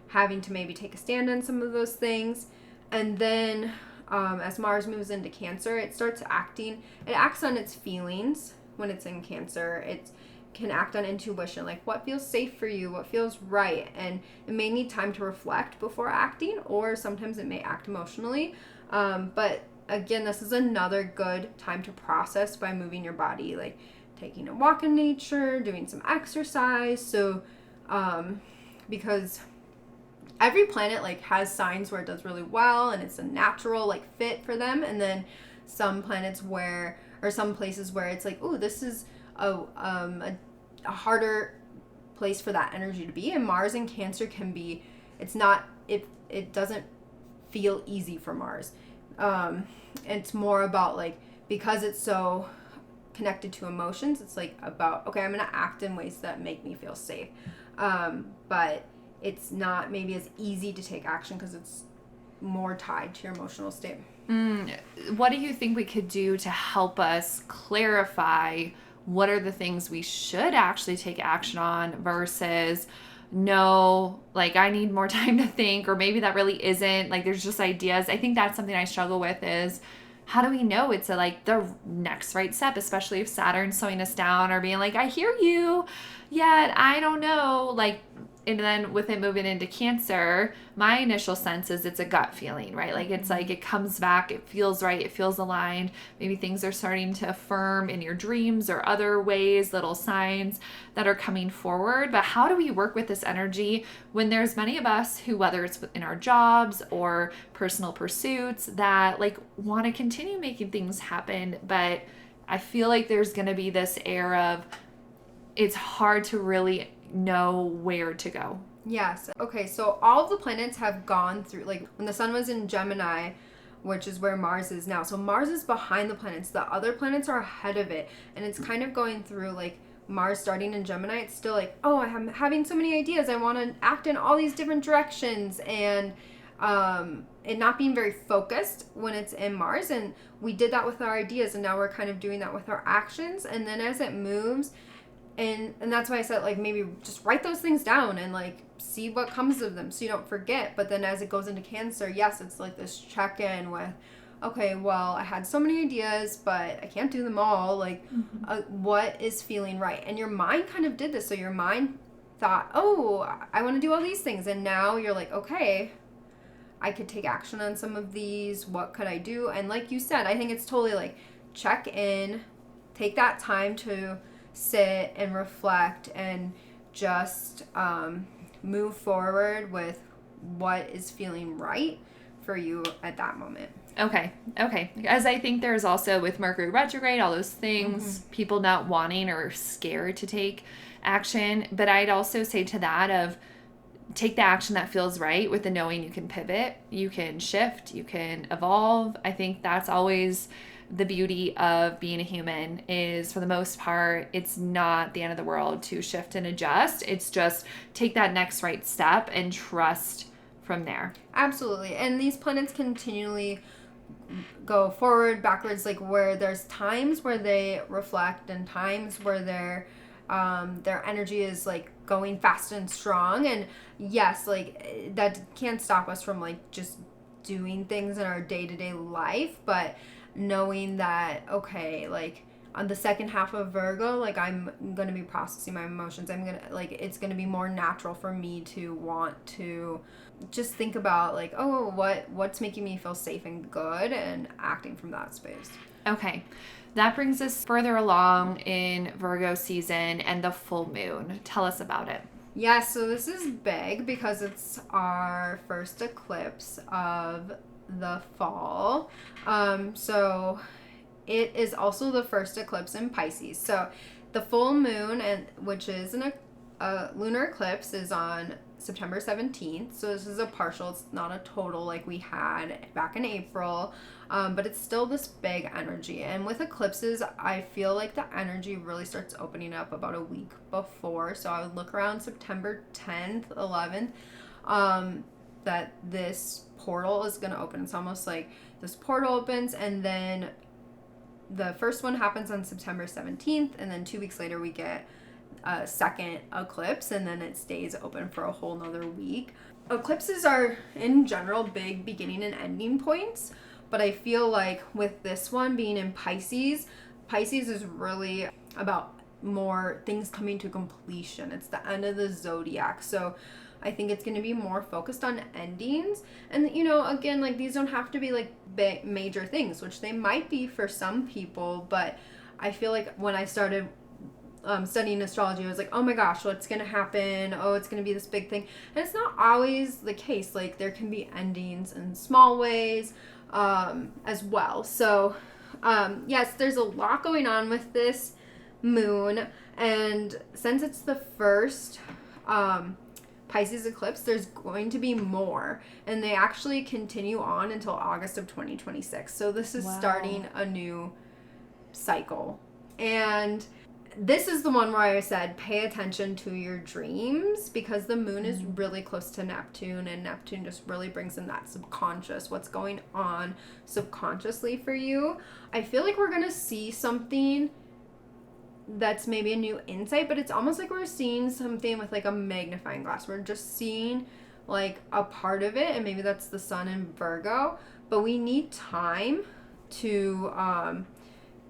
having to maybe take a stand on some of those things. And then, as Mars moves into Cancer, it acts on its feelings when it's in Cancer. It can act on intuition, like what feels safe for you, what feels right, and it may need time to reflect before acting, or sometimes it may act emotionally. But again, this is another good time to process by moving your body, like taking a walk in nature, doing some exercise. So because every planet like has signs where it does really well and it's a natural like fit for them, and then some planets some places where it's like, oh, this is a harder place for that energy to be. And Mars in Cancer can be, it doesn't feel easy for Mars. It's more about like, because it's so connected to emotions, it's like about, okay, I'm going to act in ways that make me feel safe. But it's not maybe as easy to take action because it's more tied to your emotional state. What do you think we could do to help us clarify what are the things we should actually take action on versus no, like I need more time to think, or maybe that really isn't, like there's just ideas. I think that's something I struggle with is how do we know it's like the next right step, especially if Saturn's slowing us down or being like, I hear you, yet I don't know, like. And then with it moving into Cancer, my initial sense is it's a gut feeling, right? Like it's like it comes back, it feels right, it feels aligned. Maybe things are starting to affirm in your dreams or other ways, little signs that are coming forward. But how do we work with this energy when there's many of us who, whether it's in our jobs or personal pursuits, that like want to continue making things happen, but I feel like there's going to be this air of it's hard to really know where to go. Yes. Okay, so all of the planets have gone through, like when the sun was in Gemini, which is where Mars is now. So Mars is behind the planets. The other planets are ahead of it. And it's kind of going through like Mars starting in Gemini. It's still like, oh, I'm having so many ideas. I want to act in all these different directions. And it not being very focused when it's in Mars. And we did that with our ideas. And now we're kind of doing that with our actions. And then as it moves, and that's why I said, like, maybe just write those things down and, like, see what comes of them so you don't forget. But then as it goes into Cancer, yes, it's like this check-in with, okay, well, I had so many ideas, but I can't do them all. Like, what is feeling right? And your mind kind of did this. So your mind thought, oh, I want to do all these things. And now you're like, okay, I could take action on some of these. What could I do? And like you said, I think it's totally, like, check in, take that time to sit and reflect and just move forward with what is feeling right for you at that moment. Okay. As I think there's also with Mercury retrograde, all those things, people not wanting or scared to take action. But I'd also say to that of take the action that feels right with the knowing you can pivot, you can shift, you can evolve. I think that's always the beauty of being a human is, for the most part, it's not the end of the world to shift and adjust. It's just take that next right step and trust from there. Absolutely. And these planets continually go forward, backwards, like where there's times where they reflect and times where their energy is like going fast and strong. And yes, like that can't stop us from like just doing things in our day-to-day life, but knowing that, okay, like on the second half of Virgo, like I'm going to be processing my emotions. I'm going to like, it's going to be more natural for me to want to just think about like, oh, what's making me feel safe and good, and acting from that space. Okay. That brings us further along in Virgo season and the full moon. Tell us about it. Yeah, so this is big because it's our first eclipse of the fall. So it is also the first eclipse in Pisces. So the full moon, and which is a lunar eclipse, is on September 17th. So this is a partial. It's not a total like we had back in April. But it's still this big energy. And with eclipses, I feel like the energy really starts opening up about a week before. So I would look around September 10th, 11th, that this portal is going to open. It's almost like this portal opens, and then the first one happens on September 17th, and then 2 weeks later we get a second eclipse, and then it stays open for a whole nother week. Eclipses are, in general, big beginning and ending points. But I feel like with this one being in Pisces, Pisces is really about more things coming to completion. It's the end of the zodiac. So I think it's going to be more focused on endings. And, you know, again, like these don't have to be like big, major things, which they might be for some people. But I feel like when I started studying astrology, I was like, oh my gosh, what's going to happen? Oh, it's going to be this big thing. And it's not always the case. Like there can be endings in small ways. As well. So, yes, there's a lot going on with this moon, and since it's the first Pisces eclipse, there's going to be more, and they actually continue on until August of 2026. So this is starting a new cycle. And this is the one where I said pay attention to your dreams, because the moon is really close to Neptune, and Neptune just really brings in that subconscious, what's going on subconsciously for you. I feel like we're going to see something that's maybe a new insight, but it's almost like we're seeing something with like a magnifying glass. We're just seeing like a part of it, and maybe that's the sun in Virgo, but we need time to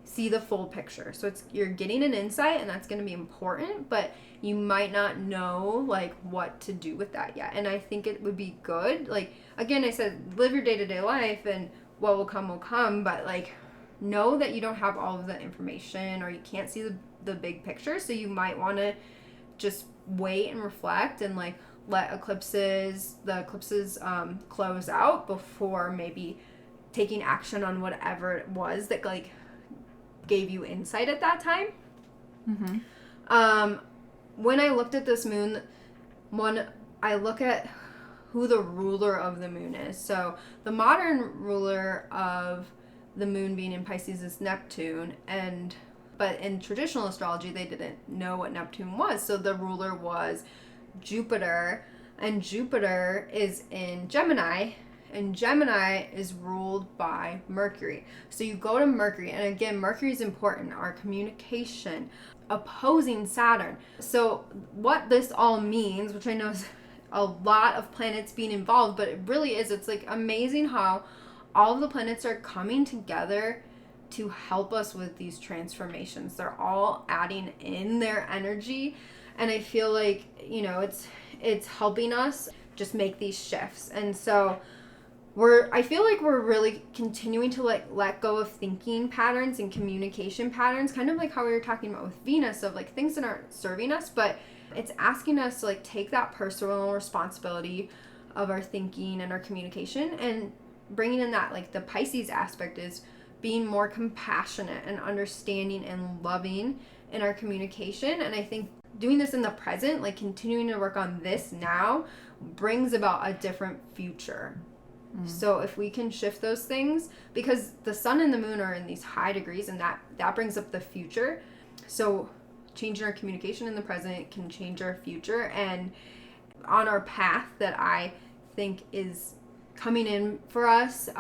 see the full picture. So you're getting an insight, and that's going to be important, but you might not know like what to do with that yet. And I think it would be good, like again I said, live your day-to-day life, and what will come, but like know that you don't have all of the information, or you can't see the big picture. So you might want to just wait and reflect, and like let the eclipses close out before maybe taking action on whatever it was that like gave you insight at that time. When I looked at this moon, I look at who the ruler of the moon is. So the modern ruler of the moon being in Pisces is Neptune, but in traditional astrology they didn't know what Neptune was. So the ruler was Jupiter, and Jupiter is in Gemini, and Gemini is ruled by Mercury. So you go to Mercury, and again, Mercury is important, our communication, opposing Saturn. So what this all means, which I know is a lot of planets being involved, but it really is, it's like amazing how all of the planets are coming together to help us with these transformations. They're all adding in their energy, and I feel like, you know, it's helping us just make these shifts. And so I feel like we're really continuing to like let go of thinking patterns and communication patterns, kind of like how we were talking about with Venus, of like things that aren't serving us, but it's asking us to like take that personal responsibility of our thinking and our communication, and bringing in that like the Pisces aspect is being more compassionate and understanding and loving in our communication. And I think doing this in the present, like continuing to work on this now, brings about a different future. So if we can shift those things, because the sun and the moon are in these high degrees, and that brings up the future. So changing our communication in the present can change our future. And on our path that I think is coming in for us,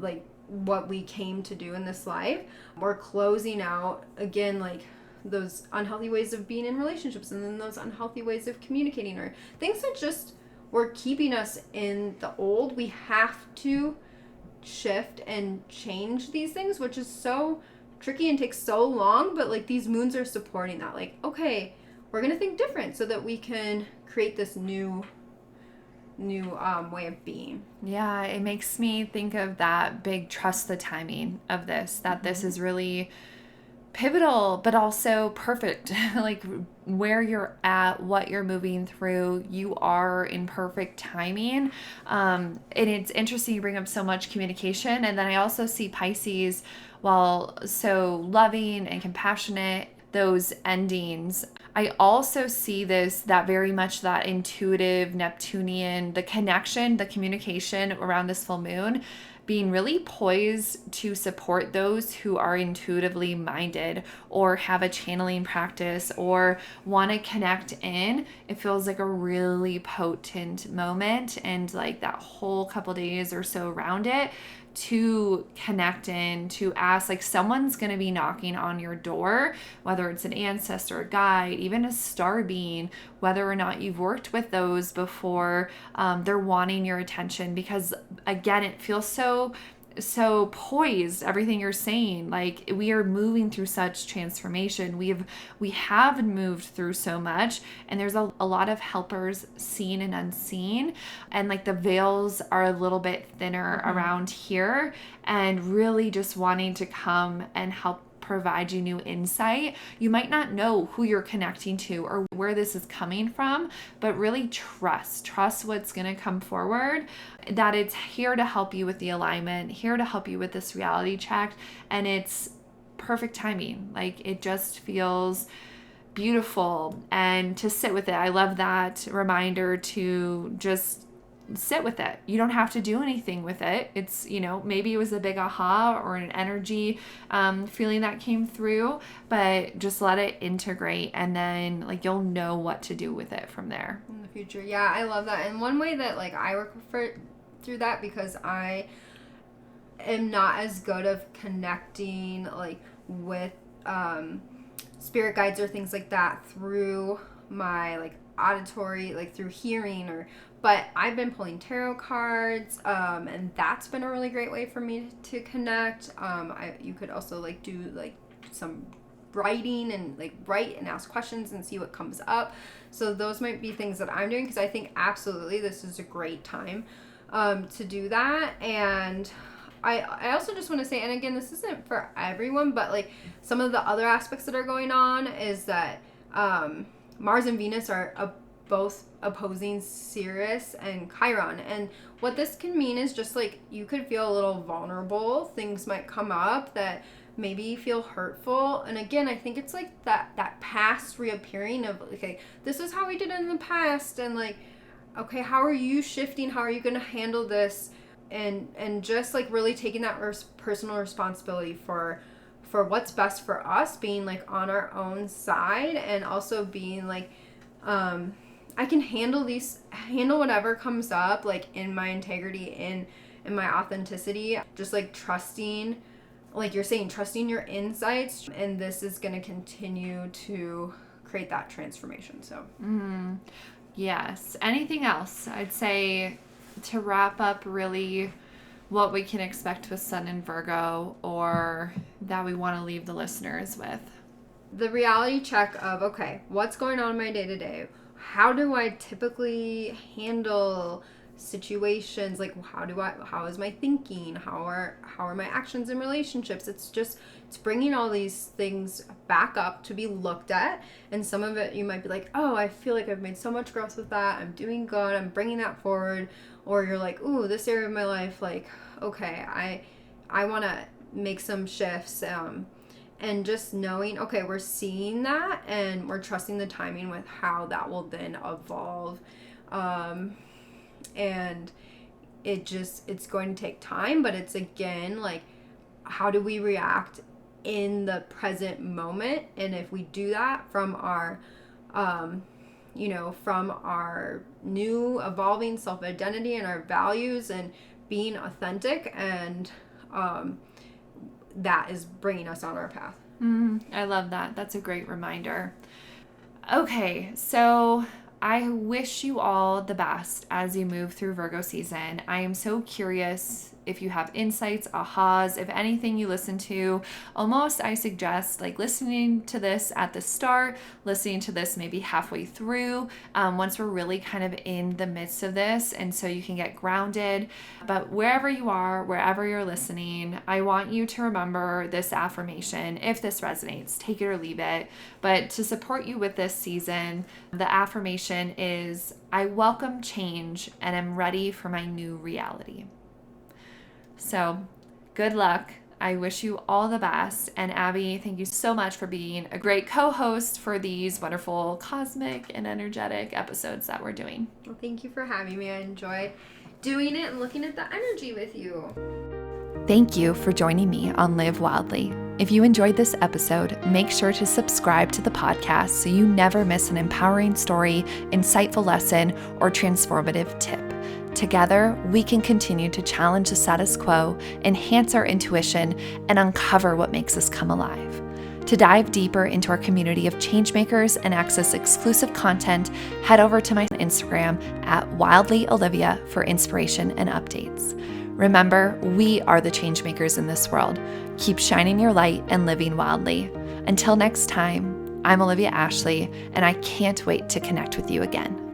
like what we came to do in this life, we're closing out again, like those unhealthy ways of being in relationships, and then those unhealthy ways of communicating, or things that just were keeping us in the old. We have to shift and change these things, which is so tricky and takes so long, but like these moons are supporting that. Like, okay, we're gonna think different so that we can create this new way of being. Yeah, it makes me think of that big trust the timing of this, that this is really pivotal, but also perfect. Like where you're at, what you're moving through, you are in perfect timing. And it's interesting you bring up so much communication. And then I also see Pisces, while so loving and compassionate, those endings, I also see that very much that intuitive Neptunian, the connection, the communication around this full moon being really poised to support those who are intuitively minded or have a channeling practice or want to connect in. It feels like a really potent moment, and like that whole couple days or so around it to connect in, to ask, like someone's going to be knocking on your door, whether it's an ancestor, a guide, even a star being, whether or not you've worked with those before, they're wanting your attention, because again, it feels so poised, everything you're saying. Like we are moving through such transformation. We have moved through so much, and there's a lot of helpers seen and unseen, and like the veils are a little bit thinner around here, and really just wanting to come and help provide you new insight. You might not know who you're connecting to or where this is coming from, but really trust what's going to come forward, that it's here to help you with the alignment, here to help you with this reality check, and it's perfect timing. Like it just feels beautiful, and to sit with it. I love that reminder to just sit with it. You don't have to do anything with it. It's, maybe it was a big aha or an energy feeling that came through, but just let it integrate, and then like you'll know what to do with it from there in the future. Yeah, I love that. And one way that like I work through that, because I am not as good of connecting like with spirit guides or things like that through my like auditory, like through hearing, but I've been pulling tarot cards, and that's been a really great way for me to connect. You could also like do like some writing and like write and ask questions and see what comes up. So those might be things that I'm doing, because I think absolutely this is a great time to do that. And I also just want to say, and again, this isn't for everyone, but like some of the other aspects that are going on is that Mars and Venus are both opposing Sirius and Chiron. And what this can mean is just like you could feel a little vulnerable. Things might come up that maybe feel hurtful. And again, I think it's like that past reappearing of, okay, this is how we did it in the past. And like, okay, how are you shifting? How are you going to handle this? And just like really taking that personal responsibility for what's best for us, being like on our own side, and also being like, I can handle whatever comes up, like in my integrity, in my authenticity, just like trusting, like you're saying, trusting your insights. And this is going to continue to create that transformation. So, yes. Anything else? I'd say to wrap up really what we can expect with Sun in Virgo, or that we want to leave the listeners with. The reality check of, okay, what's going on in my day-to-day? How do I typically handle situations? Like, how is my thinking? How are my actions in relationships? It's bringing all these things back up to be looked at. And some of it you might be like, oh, I feel like I've made so much growth with that. I'm doing good. I'm bringing that forward. Or you're like, ooh, this area of my life, like, okay, I want to make some shifts. And just knowing, okay, we're seeing that and we're trusting the timing with how that will then evolve. And it's going to take time, but it's again, like, how do we react in the present moment? And if we do that from our, from our new evolving self-identity and our values and being authentic, and that is bringing us on our path. I love that. That's a great reminder. Okay, so I wish you all the best as you move through Virgo season. I am so curious if you have insights, ahas, if anything you listen to. Almost, I suggest like listening to this at the start, listening to this maybe halfway through, once we're really kind of in the midst of this, and so you can get grounded. But wherever you are, wherever you're listening, I want you to remember this affirmation. If this resonates, take it or leave it. But to support you with this season, the affirmation is, I welcome change and am ready for my new reality. So good luck. I wish you all the best. And Abbie, thank you so much for being a great co-host for these wonderful cosmic and energetic episodes that we're doing. Well, thank you for having me. I enjoyed doing it and looking at the energy with you. Thank you for joining me on Live Wildly. If you enjoyed this episode, make sure to subscribe to the podcast so you never miss an empowering story, insightful lesson, or transformative tip. Together, we can continue to challenge the status quo, enhance our intuition, and uncover what makes us come alive. To dive deeper into our community of changemakers and access exclusive content, head over to my Instagram at WildlyOlivia for inspiration and updates. Remember, we are the changemakers in this world. Keep shining your light and living wildly. Until next time, I'm Olivia Ashley, and I can't wait to connect with you again.